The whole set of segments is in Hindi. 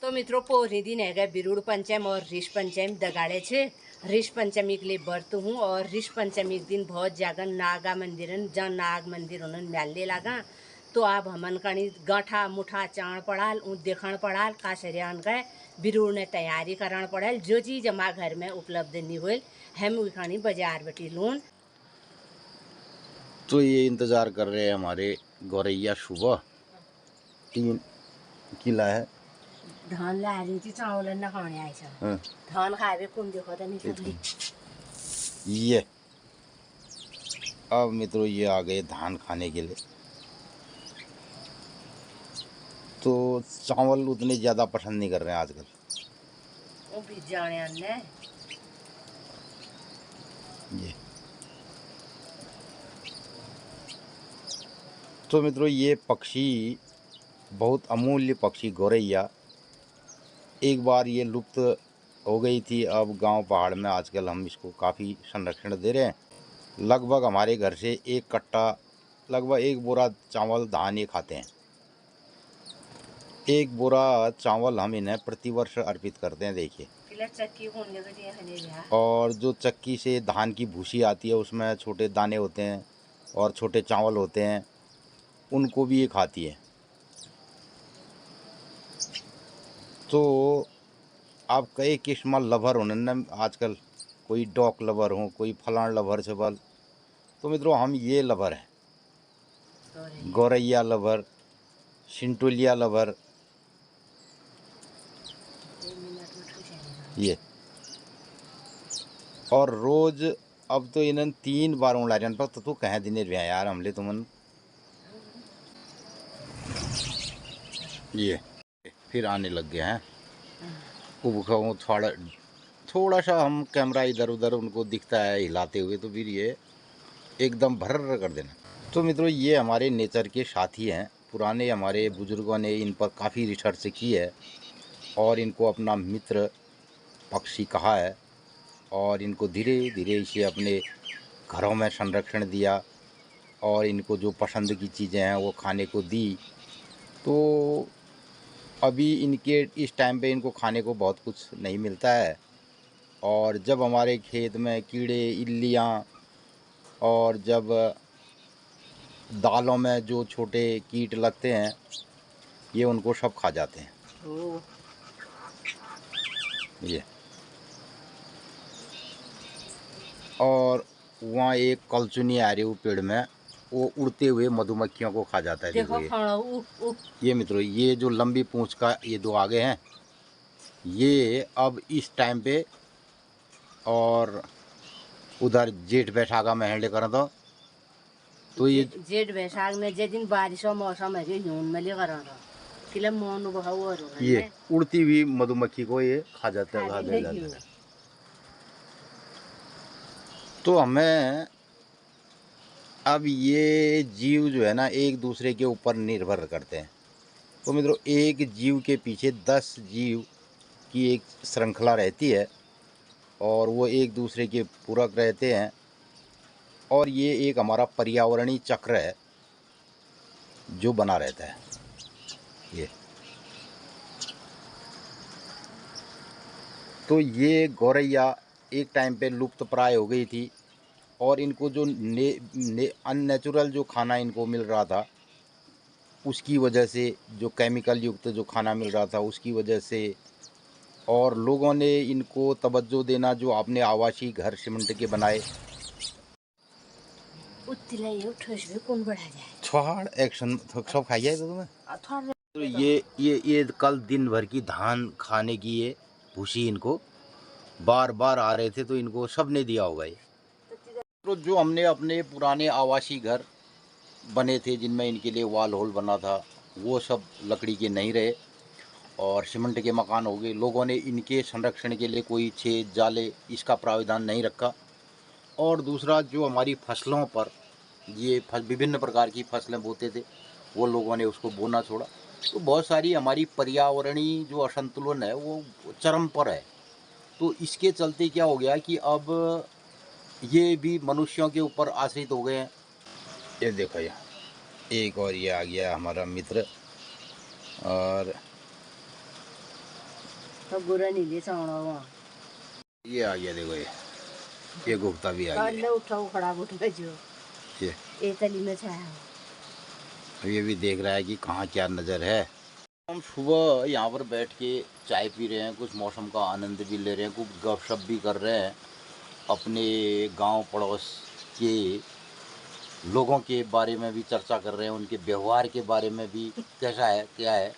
तो मित्रों पोरी दिन है बिरुड़ पंचम और ऋष पंचम दगाड़े छे। ऋष पंचमी के लिए व्रत हूँ और ऋष पंचमी के दिन बहुत जागन नागा मंदिर जहाँ नाग मंदिर उन्होंने मेले लगा। तो आप हमन कणी गाठा मुठा चाण पड़ाल ऊँ देखण पड़ाल काशरियान गए बिरुड़ ने तैयारी करण पड़ाल। जो चीज़ हमारे घर में उपलब्ध नहीं हुई हम उखानी बाजार बेटी लून। तो ये इंतज़ार कर रहे हैं हमारे गौरैया सुबह 3 किला है धान ला रही थी चावल न खाने आई हाँ। धान खाए कौन देखो तो नहीं सकली। ये अब मित्रों ये आ गए धान खाने के लिए। तो चावल उतने ज़्यादा पसंद नहीं कर रहे हैं आजकल। वो भी जाने अन्य ये तो मित्रों ये पक्षी बहुत अमूल्य पक्षी गौरैया एक बार ये लुप्त हो गई थी। अब गांव पहाड़ में आजकल हम इसको काफ़ी संरक्षण दे रहे हैं। लगभग हमारे घर से एक कट्टा लगभग 1 बोरा चावल धान ये खाते हैं। 1 बोरा चावल हम इन्हें प्रतिवर्ष अर्पित करते हैं। देखिए और जो चक्की से धान की भूसी आती है उसमें छोटे दाने होते हैं और छोटे चावल होते हैं, उनको भी ये खाती है। तो आप कई किस्म लवर होने न आजकल, कोई डॉक लवर हो, कोई फलान लवर छबल। तो मित्रों हम ये लवर हैं, गौरैया लवर, सिंटोलिया लवर। ये और रोज अब तो इन्हन 3 बार उड़ा रहे पर तो कह दिन रहा यार हमले तुमन। ये फिर आने लग गए हैं। उबका थोड़ा सा हम कैमरा इधर उधर उनको दिखता है हिलाते हुए तो फिर ये एकदम भर्र कर देना। तो मित्रों ये हमारे नेचर के साथी हैं। पुराने हमारे बुजुर्गों ने इन पर काफ़ी रिसर्च की है और इनको अपना मित्र पक्षी कहा है और इनको धीरे धीरे इसे अपने घरों में संरक्षण दिया और इनको जो पसंद की चीज़ें हैं वो खाने को दी। तो अभी इनके इस टाइम पे इनको खाने को बहुत कुछ नहीं मिलता है और जब हमारे खेत में कीड़े इल्लियाँ और जब दालों में जो छोटे कीट लगते हैं ये उनको सब खा जाते हैं। ये और वहाँ एक कलचुनी आ रही है पेड़ में, वो उड़ते हुए मधुमक्खियों को खा जाता है। देखो ये मित्रों ये जो लंबी पूंछ का ये 2 आगे हैं ये अब इस टाइम पे और उधर जेठ बैसाखा में हैंडल कर दो तो ये जेठ बैसाख में जे दिन बारिश मौसम है यून में ले कर ये उड़ती हुई मधुमक्खी को ये खा जाता है। तो हमें अब ये जीव जो है ना एक दूसरे के ऊपर निर्भर करते हैं। तो मित्रों एक जीव के पीछे 10 जीव की एक श्रृंखला रहती है और वो एक दूसरे के पूरक रहते हैं और ये एक हमारा पर्यावरणीय चक्र है जो बना रहता है। ये तो ये गौरैया एक टाइम पे लुप्त प्राय हो गई थी और इनको जो अननेचुरल जो खाना इनको मिल रहा था उसकी वजह से, जो केमिकल युक्त जो खाना मिल रहा था उसकी वजह से और लोगों ने इनको तवज्जो देना जो आपने आवासीय घर सीमेंट के बनाए छाड़ एक्शन सब खाइए तो तुम्हें। तो ये कल दिन भर की धान खाने की ये भूसी इनको बार बार आ रहे थे तो इनको सब ने दिया होगा ये। तो जो हमने अपने पुराने आवासीय घर बने थे जिनमें इनके लिए वॉल होल बना था वो सब लकड़ी के नहीं रहे और सीमेंट के मकान हो गए। लोगों ने इनके संरक्षण के लिए कोई छेद जाले इसका प्रावधान नहीं रखा। और दूसरा जो हमारी फसलों पर ये विभिन्न प्रकार की फसलें बोते थे वो लोगों ने उसको बोना छोड़ा। तो बहुत सारी हमारी पर्यावरणीय जो असंतुलन है वो चरम पर है। तो इसके चलते क्या हो गया कि अब ये भी मनुष्यों के ऊपर आश्रित हो गए हैं। ये देखो ये एक और ये आ गया हमारा मित्र और तो गुरा नीले चावड़ा हुआ ये आ गया, देखो ये गुप्ता भी आ कल गया। उठाओ खड़ा उठ में जो ये तली में छाया ये भी देख रहा है कि कहाँ क्या नज़र है। हम सुबह यहाँ पर बैठ के चाय पी रहे हैं, कुछ मौसम का आनंद भी ले रहे हैं, कुछ गपशप भी कर रहे हैं, अपने गांव पड़ोस के लोगों के बारे में भी चर्चा कर रहे हैं, उनके व्यवहार के बारे में भी कैसा है क्या है।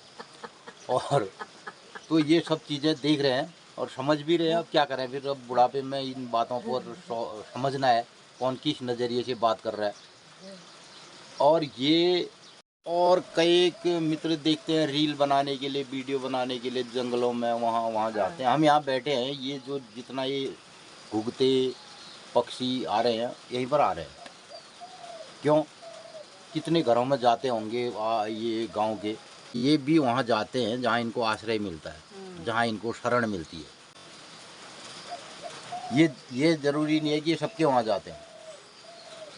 और तो ये सब चीज़ें देख रहे हैं और समझ भी रहे हैं। अब क्या करें, फिर अब बुढ़ापे में इन बातों पर समझना है कौन किस नज़रिए से बात कर रहा है। और ये और कई एक मित्र देखते हैं रील बनाने के लिए, वीडियो बनाने के लिए जंगलों में वहाँ जाते हैं। हम यहाँ बैठे हैं, ये जो जितना ये घुघते पक्षी आ रहे हैं यहीं पर आ रहे हैं। क्यों, कितने घरों में जाते होंगे ये गांव के, ये भी वहाँ जाते हैं जहाँ इनको आश्रय मिलता है, जहाँ इनको शरण मिलती है। ये ज़रूरी नहीं है कि ये सबके वहाँ जाते हैं,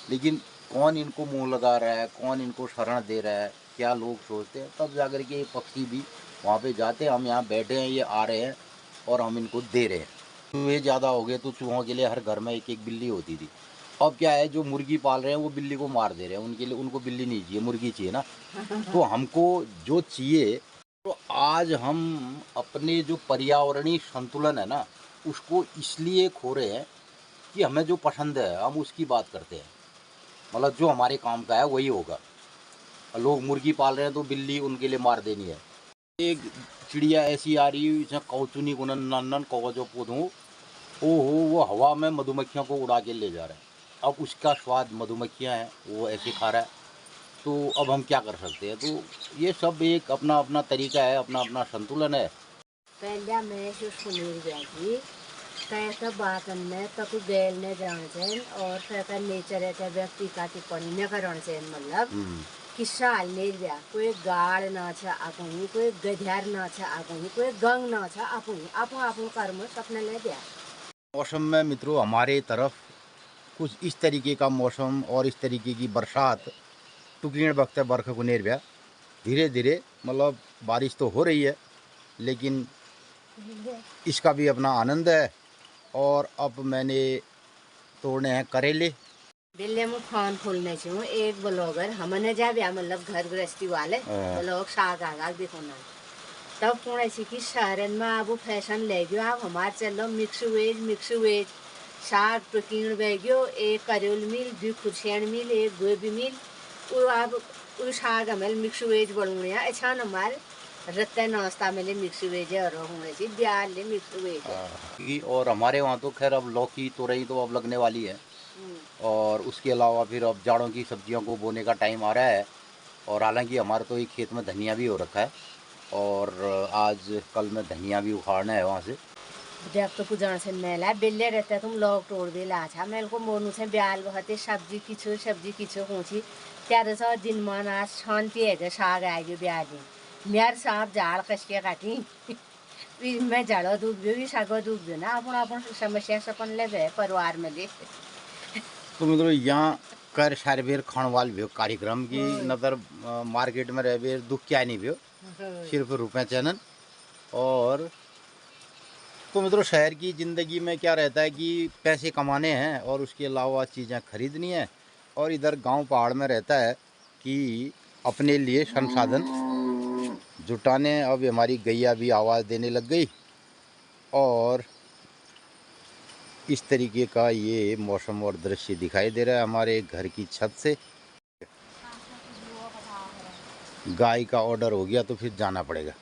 लेकिन कौन इनको मुंह लगा रहा है, कौन इनको शरण दे रहा है, क्या लोग सोचते हैं, तब जाकर के ये पक्षी भी वहाँ पे जाते हैं। हम यहाँ बैठे हैं, ये आ रहे हैं और हम इनको दे रहे हैं। चूहे ज़्यादा हो गए तो चूहों के लिए हर घर में एक एक बिल्ली होती थी। अब क्या है, जो मुर्गी पाल रहे हैं वो बिल्ली को मार दे रहे हैं, उनके लिए उनको बिल्ली नहीं चाहिए, मुर्गी चाहिए ना। तो हमको जो चाहिए, तो आज हम अपने जो पर्यावरणीय संतुलन है ना, उसको इसलिए खो रहे हैं कि हमें जो पसंद है हम उसकी बात करते हैं, मतलब जो हमारे काम का है वही होगा। लोग मुर्गी पाल रहे हैं तो बिल्ली उनके लिए मार देनी है। एक चिड़िया ऐसी आ रही है, इसमें कौचुनी गुनन नन्नन कौजो पूधूँ, वो हवा में मधुमक्खियों को उड़ा के ले जा रहा है। अब उसका स्वाद मधुमक्खियाँ हैं, वो ऐसे खा रहा है, तो अब हम क्या कर सकते हैं। तो ये सब एक अपना अपना तरीका है, अपना अपना संतुलन है। पहले मैं जो सुनील जाती कैसा बात में तक गैल ने जान चैन और कैसा नेचर है व्यक्ति का टिप्पणी न करण चैन मतलब कि साल ले गया कोई गाड़ ना छा आपुनी, कोई गधियार ना छा आपुनी, कोई गंग ना छा आपुनी, आपो आपो कर्म सपने ले गया। मौसम में मित्रों हमारे तरफ कुछ इस तरीके का मौसम और इस तरीके की बरसात टुकीण वक्त बरख गुनेर गया। धीरे धीरे मतलब बारिश तो हो रही है, लेकिन इसका भी अपना आनंद है। और अब मैंने तोड़ने हैं करेले। दिल्ली में फोन खोलने से एक ब्लॉगर हमने जा भी मतलब घर गृहस्थी वाले ब्लॉग साग आगा देखो ना, तब कौन ऐसी कि शहर में अब फैशन ले गयो, अब हमारे चलो मिक्स वेज साग टुकीण बह गयो, एक करेल मिल, दो खुर्सियान मिल, एक गोभी मिल, वो अब वो साग हमें मिक्स वेज बढ़ूंगे अच्छा न हमारे रत्ते नाश्ता में मिक्स वेज है और होंगे सी ब्याल ले मिक्स वेज है। और हमारे वहाँ तो खैर अब लौकी तोरई तो अब लगने वाली है, और उसके अलावा फिर अब जाड़ों की सब्जियों को बोने का टाइम आ रहा है। और हालांकि हमारे तो एक खेत में धनिया भी हो रखा है, और आज कल में धनिया भी उखाड़ना है वहाँ से। जब तो पुजान से मेला बेले रहते तुम लोग तोड़ दे लाछा मेल को मोनू से ब्याल बहते सब्जी किचो पूछी त्यारे सौ दिन मन आज शांति है जो साग आएगी ब्याली मेर सांप झाड़ कस के काटी मैं झाड़ो दूध भी सागो दूध भी ना अपन अपन समस्या सपन ले गए परिवार में ले। तो मित्रों यहाँ कर सारे बेर खाने वाल भी कार्यक्रम की नजर मार्केट में रह बेर दुख क्या नहीं भी सिर्फ रुपए चैनल। और तो मित्रों शहर की ज़िंदगी में क्या रहता है कि पैसे कमाने हैं और उसके अलावा चीज़ें खरीदनी है, और इधर गांव पहाड़ में रहता है कि अपने लिए संसाधन जुटाने। अब हमारी गैया भी आवाज़ देने लग गई, और इस तरीके का ये मौसम और दृश्य दिखाई दे रहा है हमारे घर की छत से। गाय का ऑर्डर हो गया तो फिर जाना पड़ेगा।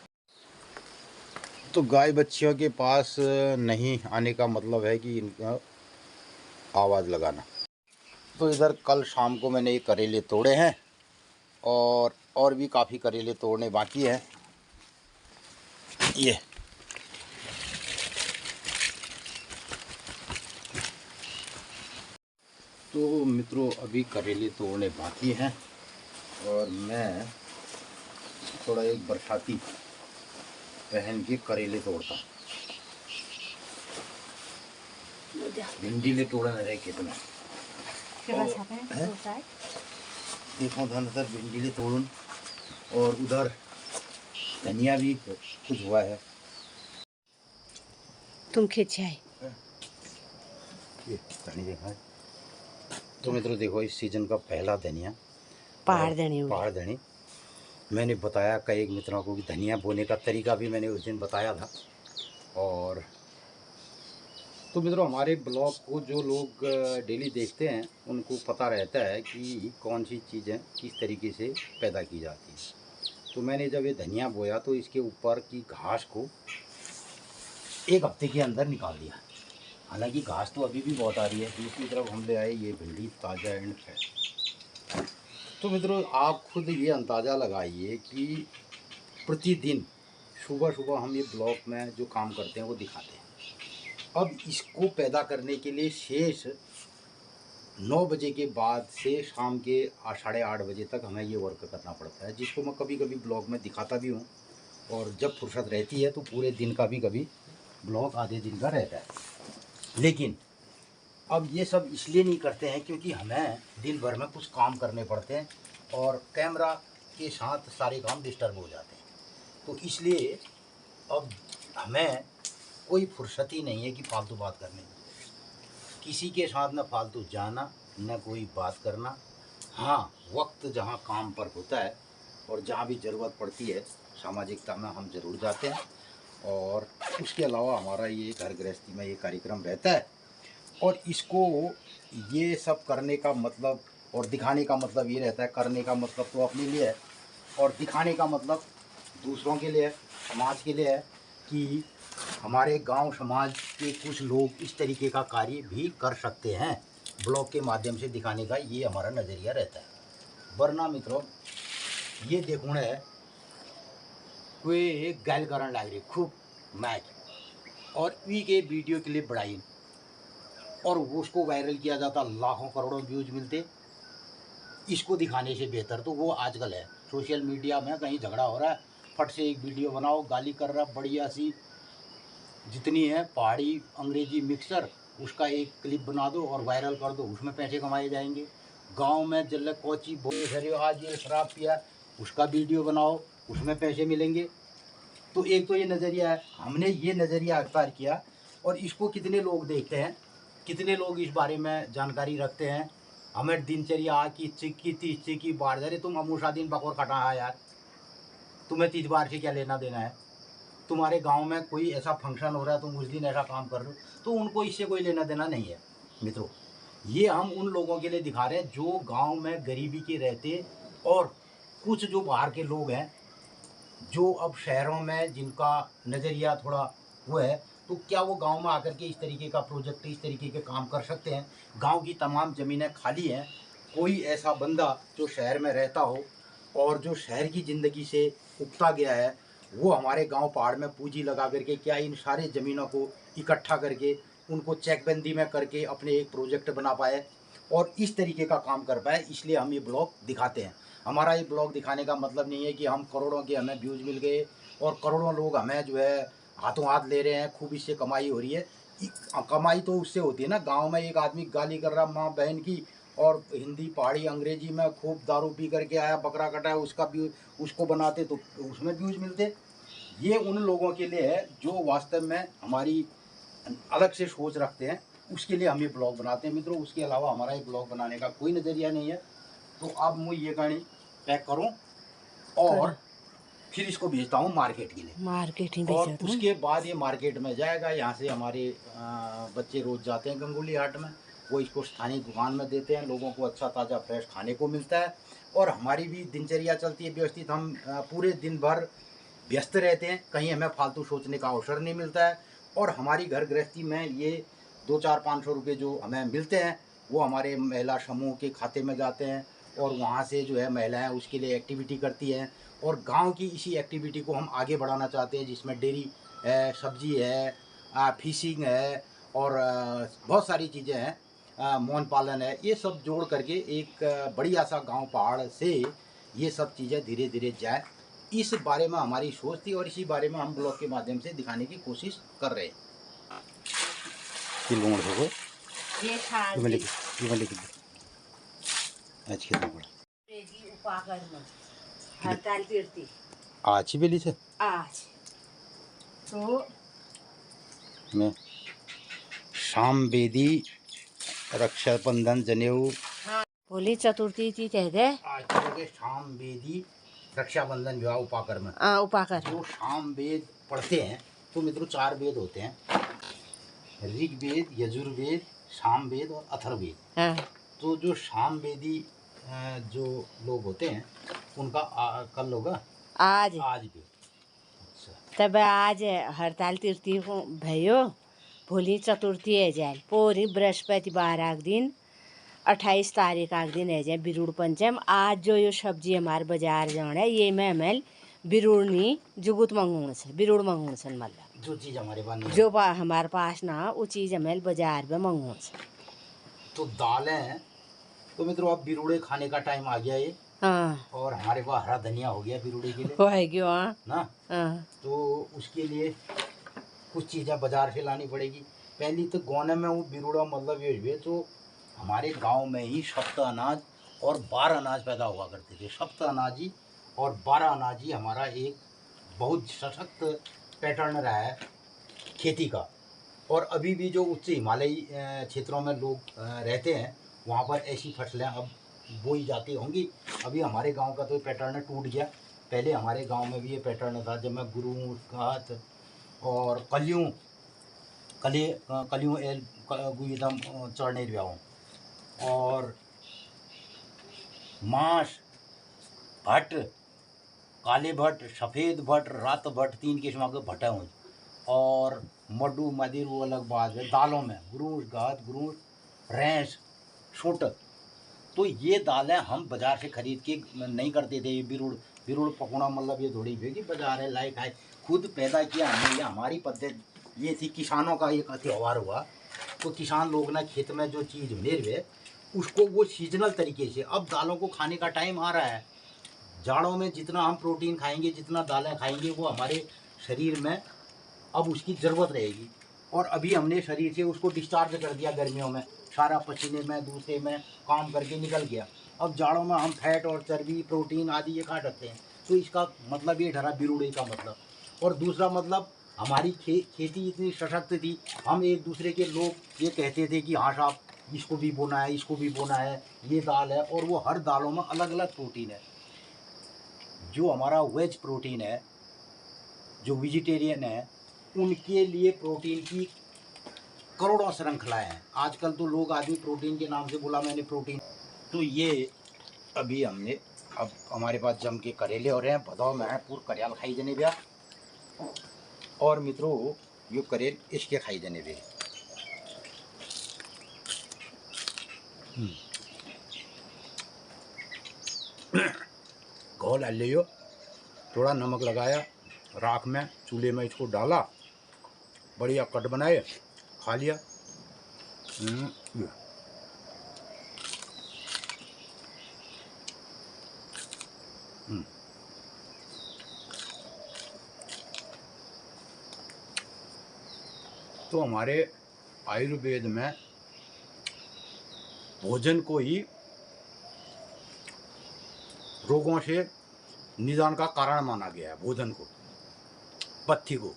तो गाय बच्चियों के पास नहीं आने का मतलब है कि इनका आवाज़ लगाना। तो इधर कल शाम को मैंने ये करेले तोड़े हैं, और भी काफ़ी करेले तोड़ने बाकी हैं। ये तो मित्रों अभी करेले तोड़ने बाकी हैं, और मैं थोड़ा एक बरसाती पहन के करेले तोड़ता। भिंडी ले तोड़े न रहे कितना देखो धनसर भिंडी ले तोड़ून, और उधर धनिया भी कुछ हुआ है। तुम खींचे आए ये धनी देखा है तो मित्रों, देखो इस सीजन का पहला धनिया पहाड़ धनी पहाड़ धनी। मैंने बताया कई एक मित्रों को कि धनिया बोने का तरीका भी मैंने उस दिन बताया था। और तो मित्रों, हमारे ब्लॉग को जो लोग डेली देखते हैं उनको पता रहता है कि कौन सी चीज़ें किस तरीके से पैदा की जाती हैं। तो मैंने जब ये धनिया बोया तो इसके ऊपर की घास को एक हफ्ते के अंदर निकाल दिया। हालांकि घास तो अभी भी बहुत आ रही है। दूसरी तरफ हम ले आए ये भिंडी ताज़ा एंड फ्रेश। तो मित्रों, आप खुद ये अंदाज़ा लगाइए कि प्रतिदिन सुबह सुबह हम ये ब्लॉग में जो काम करते हैं वो दिखाते हैं। अब इसको पैदा करने के लिए शेष 9 बजे के बाद से शाम के 8:30 बजे तक हमें ये वर्क करना पड़ता है, जिसको मैं कभी कभी ब्लॉग में दिखाता भी हूँ। और जब फुर्सत रहती है तो पूरे दिन का भी कभी ब्लॉग आधे दिन का रहता है। लेकिन अब ये सब इसलिए नहीं करते हैं क्योंकि हमें दिन भर में कुछ काम करने पड़ते हैं और कैमरा के साथ सारे काम डिस्टर्ब हो जाते हैं। तो इसलिए अब हमें कोई फुर्सत ही नहीं है कि फालतू बात करने की। किसी के साथ न फालतू जाना न कोई बात करना। हाँ, वक्त जहाँ काम पर होता है और जहाँ भी ज़रूरत पड़ती है सामाजिकता में हम ज़रूर जाते हैं। और उसके अलावा हमारा ये घर गृहस्थी में ये कार्यक्रम रहता है। और इसको ये सब करने का मतलब और दिखाने का मतलब ये रहता है। करने का मतलब तो अपने लिए है और दिखाने का मतलब दूसरों के लिए है, समाज के लिए है कि हमारे गांव समाज के कुछ लोग इस तरीके का कार्य भी कर सकते हैं। ब्लॉग के माध्यम से दिखाने का ये हमारा नज़रिया रहता है। वरना मित्रों, ये देखो है कोई गैल करने लग रही खूब मैच और वी के वीडियो क्लिप बढ़ाई और उसको वायरल किया जाता, लाखों करोड़ों व्यूज मिलते। इसको दिखाने से बेहतर तो वो आजकल है सोशल मीडिया में कहीं झगड़ा हो रहा है, फट से एक वीडियो बनाओ, गाली कर रहा बढ़िया सी जितनी है पहाड़ी अंग्रेजी मिक्सर, उसका एक क्लिप बना दो और वायरल कर दो, उसमें पैसे कमाए जाएंगे। गांव में जल्ले कोची बोले सर आज ये शराब पिया, उसका वीडियो बनाओ, उसमें पैसे मिलेंगे। तो एक तो ये नज़रिया है, हमने ये नज़रिया अख्तियार किया। और इसको कितने लोग देखते हैं, कितने लोग इस बारे में जानकारी रखते हैं। हमें दिनचर्या की चिक्की 30 की बाढ़ जा रही, तुम अमूसा दिन बकौर खटा है यार, तुम्हें 30 बार से क्या लेना देना है। तुम्हारे गांव में कोई ऐसा फंक्शन हो रहा है, तुम उस दिन ऐसा काम कर रहे हो, तो उनको इससे कोई लेना देना नहीं है। मित्रों, ये हम उन लोगों के लिए दिखा रहे हैं जो गांव में गरीबी के रहते और कुछ जो बाहर के लोग हैं जो अब शहरों में जिनका नज़रिया थोड़ा वो है, तो क्या वो गांव में आकर के इस तरीके का प्रोजेक्ट, इस तरीके के काम कर सकते हैं। गांव की तमाम ज़मीनें खाली हैं। कोई ऐसा बंदा जो शहर में रहता हो और जो शहर की ज़िंदगी से उगता गया है, वो हमारे गांव पहाड़ में पूंजी लगा करके क्या इन सारे ज़मीनों को इकट्ठा करके उनको चेकबंदी में करके अपने एक प्रोजेक्ट बना पाए और इस तरीके का काम कर पाए। इसलिए हम ये ब्लॉग दिखाते हैं। हमारा ये ब्लॉग दिखाने का मतलब नहीं है कि हम करोड़ों के हमें व्यूज़ मिल गए और करोड़ों लोग हमें जो है हाथों हाथ ले रहे हैं, खूब इससे कमाई हो रही है। कमाई तो उससे होती है ना, गांव में एक आदमी गाली कर रहा माँ बहन की और हिंदी पहाड़ी अंग्रेजी में खूब दारू पी करके आया, बकरा कटाया, उसका व्यू उसको बनाते तो उसमें व्यूज़ मिलते। ये उन लोगों के लिए है जो वास्तव में हमारी अलग से सोच रखते हैं, उसके लिए हम ये ब्लॉग बनाते हैं मित्रों। उसके अलावा हमारा ये ब्लॉग बनाने का कोई नज़रिया नहीं है। तो अब मैं ये कहानी पैक करूं और फिर इसको भेजता हूं मार्केट के लिए। मार्केट ही और भेजा उसके बाद ये मार्केट में जाएगा। यहाँ से हमारे बच्चे रोज़ जाते हैं गंगोली हाट में, वो इसको स्थानीय दुकान में देते हैं। लोगों को अच्छा ताज़ा फ्रेश खाने को मिलता है और हमारी भी दिनचर्या चलती है व्यवस्थित। हम पूरे दिन भर व्यस्त रहते हैं, कहीं हमें फालतू सोचने का अवसर नहीं मिलता है। और हमारी घर गृहस्थी में ये 200-500 रुपये जो हमें मिलते हैं वो हमारे महिला समूह के खाते में जाते हैं और वहाँ से जो है महिलाएं उसके लिए एक्टिविटी करती हैं। और गांव की इसी एक्टिविटी को हम आगे बढ़ाना चाहते हैं, जिसमें डेयरी है, सब्जी है, फिशिंग है और बहुत सारी चीज़ें हैं, मोहन पालन है। ये सब जोड़ करके एक बढ़िया सा गांव पहाड़ से ये सब चीज़ें धीरे धीरे जाए, इस बारे में हमारी सोच थी और इसी बारे में हम ब्लॉग के माध्यम से दिखाने की कोशिश कर रहे हैं। ये खास उपाकर में हड़ताल कीर्ति आज ही बेली से आज तो मैं शाम बेदी रक्षाबंधन जनेऊ होली चतुर्थी ती कह दे आज के शाम बेदी रक्षाबंधन विवाह उपाकर में उपाकर जो शाम वेद पढ़ते हैं तो मित्रों 4 वेद होते हैं, ऋग्वेद, यजुर्वेद, सामवेद और अथर्ववेद। हाँ। तो जो शाम वेदी जो लोग होते हैं उनका कल होगा आज भी। अच्छा। तब आज हड़ताल तीर्थी को भयो भोलि चतुर्थी है जाए पोरी बृहस्पतिवार आग दिन 28 तारीख आग दिन है जाए बिरुड़ पंचम। आज जो यो सब्जी हमारे बाजार जाना है ये में हमें बिरुड़नी जुगुत मंगूण से बिरुड़ मंगूण से मतलब जो चीज़ हमारे पास नहीं जो हमारे पास ना वो चीज़ हमें बाजार में मंगूण से। तो दालें तो मित्रों अब बिरुड़े खाने का टाइम आ गया ये। हाँ। और हमारे पास हरा धनिया हो गया बिरुड़े के लिए वो है क्यों ना। हाँ। तो उसके लिए कुछ चीज़ें बाजार से लानी पड़ेगी। पहली तो गौने में वो बिरुड़ा मतलब ये हुए तो हमारे गांव में ही सप्त अनाज और 12 अनाज पैदा हुआ करते थे। सप्त अनाजी और 12 अनाजी हमारा एक बहुत सशक्त पैटर्न रहा है खेती का। और अभी भी जो उच्च हिमालयी क्षेत्रों में लोग रहते हैं वहाँ पर ऐसी फसलें अब बोई जाती होंगी। अभी हमारे गांव का तो पैटर्न टूट गया। पहले हमारे गांव में भी ये पैटर्न था जब मैं गुरु घात और कलियों एल गुदम चढ़ने गया हूँ और मांस भट्ट, काले भट्ट, सफ़ेद भट्ट, रात भट्ट 3 किस्म के भट्टे हुए और मड्डू मदिर वो अलग बात है। दालों में गुरूस घात गुरूस रैंस छोट। तो ये दालें हम बाज़ार से ख़रीद के नहीं करते थे। ये बिरुड़ पकौड़ा मतलब ये थोड़ी भी बाजार है लाइक है खुद पैदा किया हमने। ये हमारी पद्धति ये थी। किसानों का एक त्यौहार हुआ तो किसान लोग ना खेत में जो चीज़ ले हुए उसको वो सीजनल तरीके से अब दालों को खाने का टाइम आ रहा है। जाड़ों में जितना हम प्रोटीन खाएंगे जितना दालें खाएंगे वो हमारे शरीर में अब उसकी ज़रूरत रहेगी। और अभी हमने शरीर से उसको डिस्चार्ज कर दिया गर्मियों में सारा पसीने में दूसरे में काम करके निकल गया। अब जाड़ों में हम फैट और चर्बी प्रोटीन आदि ये खा सकते हैं। तो इसका मतलब ये ठहरा बिरुड़े का मतलब। और दूसरा मतलब हमारी खेती इतनी सशक्त थी हम एक दूसरे के लोग ये कहते थे कि हाँ साहब इसको भी बोना है इसको भी बोना है ये दाल है। और वो हर दालों में अलग अलग प्रोटीन है। जो हमारा वेज प्रोटीन है जो वेजिटेरियन है उनके लिए प्रोटीन की करोड़ों श्रृंखलाएँ हैं। आजकल तो लोग आदमी प्रोटीन के नाम से बोला मैंने प्रोटीन। तो ये अभी हमने अब हमारे पास जम के करेले हो रहे हैं भदौ में है पूर करियाल खाई जने बिया। और मित्रों यो करेल इसके खाई जने बे घोल डाल लियो थोड़ा नमक लगाया राख में चूल्हे में इसको डाला बढ़िया कट बनाए खा लिया। तो हमारे आयुर्वेद में भोजन को ही रोगों से निदान का कारण माना गया है। भोजन को पथ्य को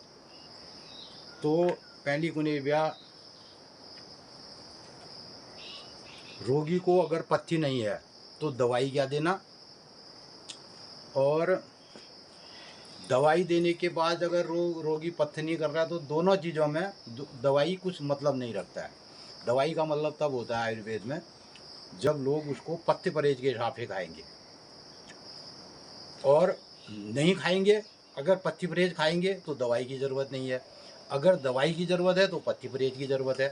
तो पहली गुने व्या रोगी को अगर पथ्य नहीं है तो दवाई क्या देना। और दवाई देने के बाद अगर रोगी पथ्य नहीं कर रहा तो दोनों चीज़ों में दवाई कुछ मतलब नहीं रखता है। दवाई का मतलब तब होता है आयुर्वेद में जब लोग उसको पथ्य परहेज के हिसाब से खाएंगे और नहीं खाएंगे। अगर पथ्य परहेज खाएंगे तो दवाई की ज़रूरत नहीं है। अगर दवाई की ज़रूरत है तो पथ्य परहेज की ज़रूरत है।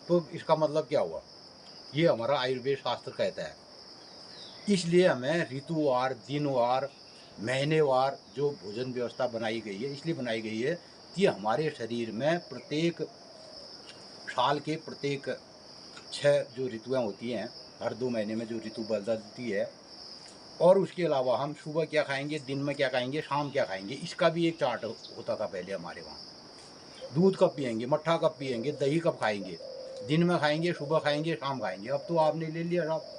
तो इसका मतलब क्या हुआ ये हमारा आयुर्वेद शास्त्र कहता है। इसलिए हमें ऋतुवार दिनवार महीनेवार जो भोजन व्यवस्था बनाई गई है इसलिए बनाई गई है कि हमारे शरीर में प्रत्येक साल के प्रत्येक 6 जो ऋतुएं होती हैं हर 2 महीने में जो ऋतु बदलती है। और उसके अलावा हम सुबह क्या खाएंगे दिन में क्या खाएंगे शाम क्या खाएंगे इसका भी एक चार्ट होता था पहले हमारे वहाँ। दूध कब पियेंगे मट्ठा कब पियेंगे दही कब खाएंगे दिन में खाएंगे सुबह खाएंगे शाम खाएंगे। अब तो आपने ले लिया साहब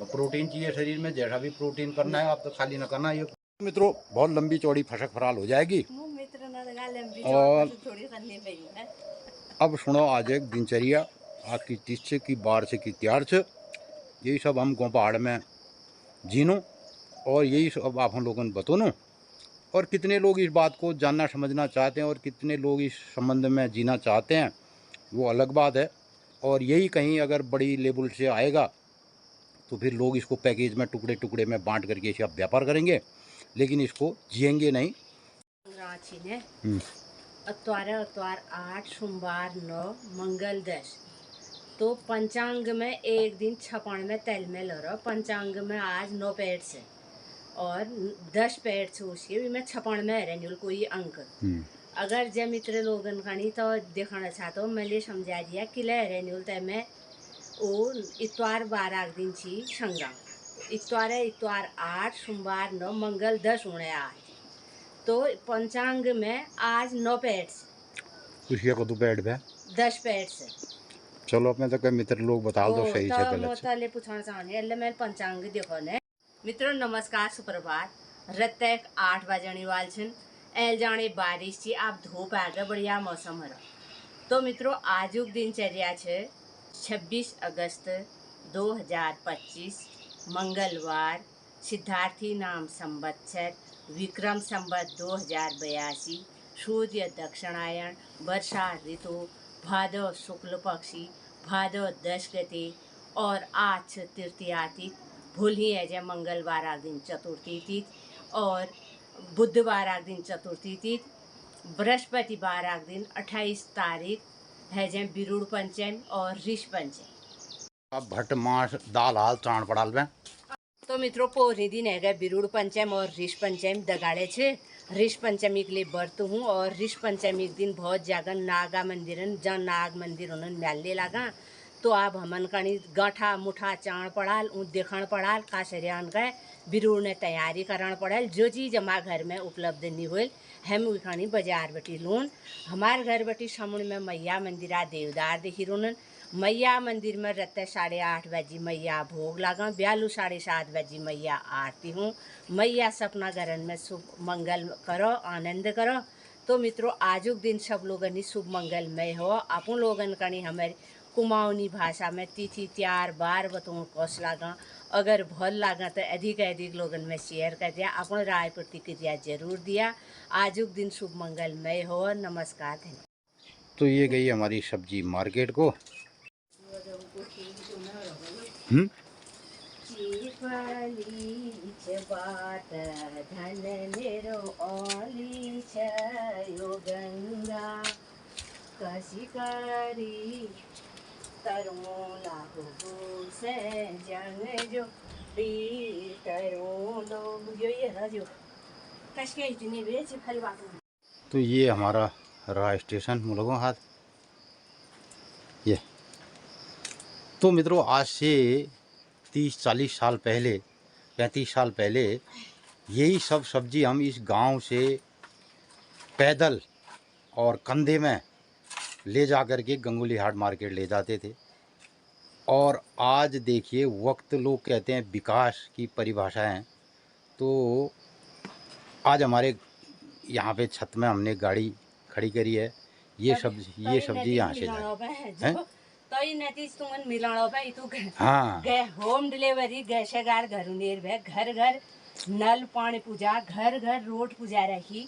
प्रोटीन चाहिए शरीर में जैसा भी प्रोटीन करना है आप तो खाली ना करना। ये मित्रों बहुत लंबी चौड़ी फसक फराल हो जाएगी और अब सुनो आज एक दिनचर्या आज की 30 से की 12 से की तैयार से यही सब हम गाँव पहाड़ में जीनो और यही सब आप हम लोगों ने बतोनो। और कितने लोग इस बात को जानना समझना चाहते हैं और कितने लोग इस संबंध में जीना चाहते हैं वो अलग बात है। और यही कहीं अगर बड़ी लेवल से आएगा तो फिर लोग इसको पैकेज में टुकड़े टुकड़े में बांट करके इसका व्यापार करेंगे, लेकिन इसको जिएंगे नहीं। रांची ने अतवार 8 सोमवार 9 मंगल 10। तो पंचांग में एक दिन छपण में तेल में लो पंचांग में आज 9 पेड़ से और 10 पेड़ से उसके में छपण में रहने कोई अंक। अगर जब मित्र लोगन खानी तो देखना चाहते हो मैंने समझा दिया कि ले रहने तय में वो इतवार 12 दिन छी संगा इतवार 8 सोमवार 9 मंगल 10 होने आज। तो पंचांग में आज 9 पेड़ से खुशिया को तो बैठ बे 10 पेड़ से। चलो अपने तो मित्र लोग बता दो सही से गलत से। ले पूछना चाहने अल्ले मैं पंचांग देखो ने मित्रों नमस्कार सुप्रभात। रत्तक 8 बजने वाल छन एल जाने बारिश थी आप धूप आ गए बढ़िया मौसम है। तो मित्रों आजुक दिनचर्या छे 26 अगस्त 2025 मंगलवार सिद्धार्थी नाम संवत्सर विक्रम संवत 2082 सूर्य दक्षिणायन वर्षा ऋतु भादव शुक्ल पक्षी भादव 10 गते और आज तृतीया तिथि भूली है जय मंगलवार आ दिन चतुर्थी तिथि और बुधवार आ दिन चतुर्थी तिथि बृहस्पतिवार आ दिन 28 तारीख है जय बिरुड़ पंचम और ऋष पंचम। अब भट्ट मास दाल हाल चाण पड़ाल में। तो मित्रों पोरी दिन है बिरुड़ पंचम और ऋष पंचम दगाड़े छे। ऋष पंचमी के लिए व्रत हूँ और ऋष पंचमी के दिन बहुत जागन नागा मंदिरन जहाँ नाग मंदिर उन्होंने मेले लगा। तो आप हमन कणी गाठा मुठा चाण पड़ाल ऊ देखण पड़ाल काशरियान का बिरुड़ ने तैयारी करण पड़ाल। जो चीज़ हमारे घर में उपलब्ध नहीं हुई हम उखानी बाजार बटी लोन। हमारे घर बटी समुण में मैया मंदिरा देवदार देखी रोनन। मैया मंदिर में रहते 8:30 बजे मैया भोग लगा 7:30 बजे मैया आरती हूँ। मैया सपना गरन में शुभ मंगल करो आनंद करो। तो मित्रों आजुक दिन सब लोगन शुभ मंगलमय हो। अपन लोगन कनी हमारे कुमाऊनी भाषा में तिथि त्यार बार बतूँ कोस लागा। अगर भल लागा तो अधिक लोगन में शेयर कर दिया अपन राय प्रतिक्रिया जरूर दिया। आजुक दिन शुभ मंगलमय हो। नमस्कार। तो ये गई हमारी सब्जी मार्केट को। बात धन मेरो ओली छयो गंगा कसी करी तरुण लाहु से जंग जो पी तरुण लोग जो ये रजो कस के इतनी बेच फल बात। तो ये हमारा रहा स्टेशन मुलगों हाथ ये। तो मित्रों आज से 30-40 साल पहले 35 साल पहले यही सब सब्जी हम इस गांव से पैदल और कंधे में ले जा कर के गंगोली हाट मार्केट ले जाते थे। और आज देखिए वक्त लोग कहते हैं विकास की परिभाषा है। तो आज हमारे यहाँ पे छत में हमने गाड़ी खड़ी करी है। ये सब्जी यहाँ से है। तो ये नतीज तुमन मिलाणो पे इतु हाँ गए होम डिलीवरी गैसेगार घर नेर भे घर घर नल पानी पूजा घर घर रोड पूजा रही।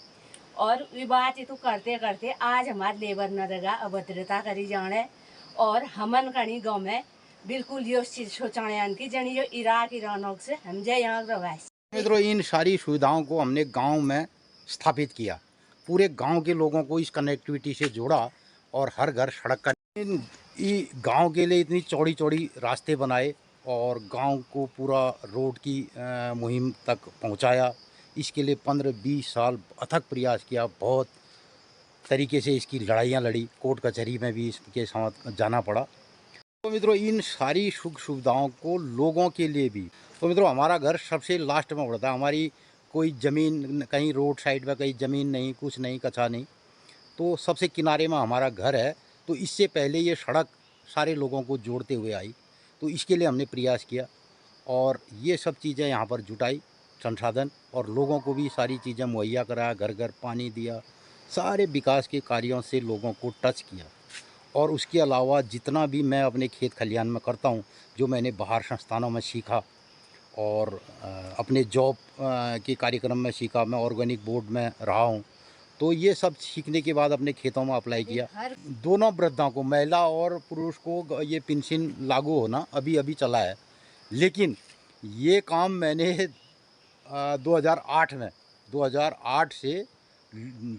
और ये बात ये तो करते करते आज हमारे लेबर नरेगा अभद्रता करी जाने और हमन कणी गाँव में बिल्कुल ये चीज सोचाने की जनी जो इराक ईरान से हम जे यहाँ रवासी। मित्रों इन सारी सुविधाओं को हमने गांव में स्थापित किया। पूरे गांव के लोगों को इस कनेक्टिविटी से जोड़ा और हर घर सड़क का गांव के लिए इतनी चौड़ी चौड़ी रास्ते बनाए और गांव को पूरा रोड की मुहिम तक पहुंचाया। इसके लिए 15-20 साल अथक प्रयास किया। बहुत तरीके से इसकी लड़ाइयाँ लड़ी, कोर्ट कचहरी में भी इसके साथ जाना पड़ा। तो मित्रों इन सारी सुख सुविधाओं को लोगों के लिए भी। तो मित्रों हमारा घर सबसे लास्ट में पड़ता है। हमारी कोई ज़मीन कहीं रोड साइड में कहीं ज़मीन नहीं, कुछ नहीं, कच्चा नहीं, तो सबसे किनारे में हमारा घर है। तो इससे पहले ये सड़क सारे लोगों को जोड़ते हुए आई। तो इसके लिए हमने प्रयास किया और ये सब चीज़ें यहाँ पर जुटाई संसाधन और लोगों को भी सारी चीज़ें मुहैया कराया, घर घर पानी दिया, सारे विकास के कार्यों से लोगों को टच किया। और उसके अलावा जितना भी मैं अपने खेत खलिहान में करता हूँ, जो मैंने बाहर संस्थानों में सीखा और अपने जॉब के कार्यक्रम में सीखा, मैं ऑर्गेनिक बोर्ड में रहा हूँ, तो ये सब सीखने के बाद अपने खेतों में अप्लाई किया। दोनों वृद्धाओं को, महिला और पुरुष को, ये पेंशन लागू होना अभी अभी चला है, लेकिन ये काम मैंने 2008 से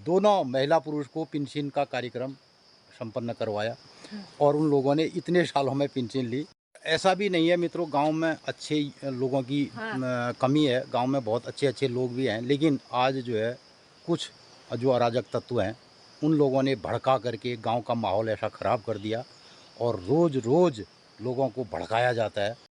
दोनों महिला पुरुष को पेंशन का कार्यक्रम संपन्न करवाया और उन लोगों ने इतने सालों में पेंशन ली। ऐसा भी नहीं है मित्रों, गांव में अच्छे लोगों की कमी है, गांव में बहुत अच्छे अच्छे लोग भी हैं, लेकिन आज जो है कुछ जो अराजक तत्व हैं उन लोगों ने भड़का करके गांव का माहौल ऐसा ख़राब कर दिया और रोज़ रोज़ लोगों को भड़काया जाता है।